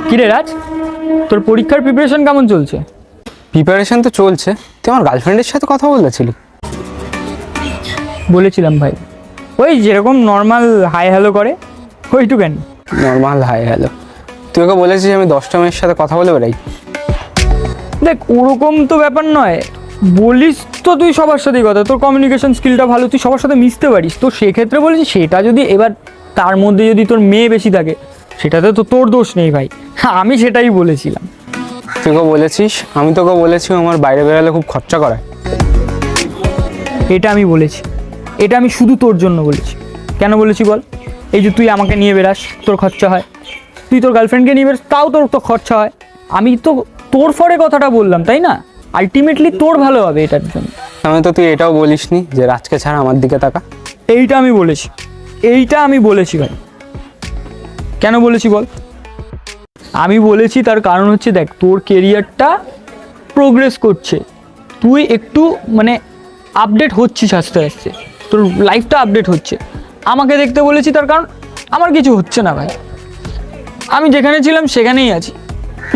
কিরে রাজ, তোর পরীক্ষার প্রিপারেশন কেমন চলছে? প্রিপারেশন তো চলছে। তুই আমার গার্লফ্রেন্ডের সাথে কথা বলেছিলি? বলেছিলাম ভাই, ওই যেরকম নর্মাল হাই হ্যালো করে ওইটুকানি। Normal hi hello? তুই ওকে বলেছিস আমি 10টা মেয়ের সাথে কথা বলে বেড়াই? দেখ, ওরকম তো ব্যাপার নয়। বলিস তো তুই সবার সাথেই কথা, তোর কমিউনিকেশন স্কিলটা ভালো, তুই সবার সাথে মিশতে পারিস। তো সেক্ষেত্রে বলেছি, সেটা যদি এবার তার মধ্যে যদি তোর মেয়ে বেশি থাকে, সেটাতে তো তোর দোষ নেই ভাই। আমি সেটাই বলেছিলাম। তুই ওকে বলেছিস? আমি তোকে বলেছি আমার বাইরে বেরোলে খুব খরচা করায়। এটা আমি বলেছি, এটা আমি শুধু তোর জন্য বলেছি। কেন বলেছি বল? এই যে তুই আমাকে নিয়ে বেরাস, তোর খরচা হয়। তুই তোর গার্লফ্রেন্ডকে নিয়ে বেরাস, তাও তোর তো খরচা হয়। আমি তো তোর ফরে কথাটা বললাম, তাই না? আলটিমেটলি তোর ভালো হবে এটার জন্য। আমি তো তুই এটাও বলিসনি যে রাজকে ছাড়া আমার দিকে তাকা। এইটা আমি বলেছি, এইটা আমি বলেছি ভাই। কেন বলেছি বল? আমি বলেছি তার কারণ হচ্ছে, দেখ, তোর কেরিয়ারটা প্রোগ্রেস করছে, তুই একটু মানে আপডেট হচ্ছিস আস্তে আস্তে, তোর লাইফটা আপডেট হচ্ছে। আমাকে দেখতে বলেছি তার কারণ আমার কিছু হচ্ছে না ভাই, আমি যেখানে ছিলাম সেখানেই আছি।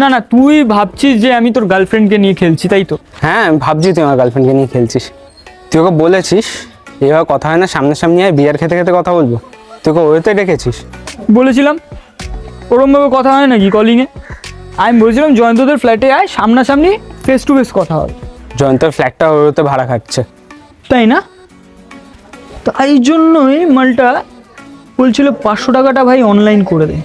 না না, তুই ভাবছিস যে আমি তোর গার্লফ্রেন্ডকে নিয়ে খেলছি, তাই তো? হ্যাঁ, আমি ভাবছি তুই আমার গার্লফ্রেন্ডকে নিয়ে খেলছিস। তুই ওকে বলেছিস এভাবে কথা হয় না, সামনাসামনি আয়, বিয়ার খেতে খেতে কথা বলবো। তুই ওকে ওয়েতে ডেকেছিস? বলেছিলাম ওরমভাবে কথা হয় নাকি কলিংয়ে? আমি বলছিলাম জয়ন্তদের ফ্ল্যাটে আয়, সামনাসামনি ফেস টু ফেস কথা হবে। জয়ন্তর ফ্ল্যাটটা ওতে ভাড়া খাচ্ছে। তাই না? তাই জন্যই মালটা বলছিল 500 টাকাটা ভাই অনলাইন করে দে।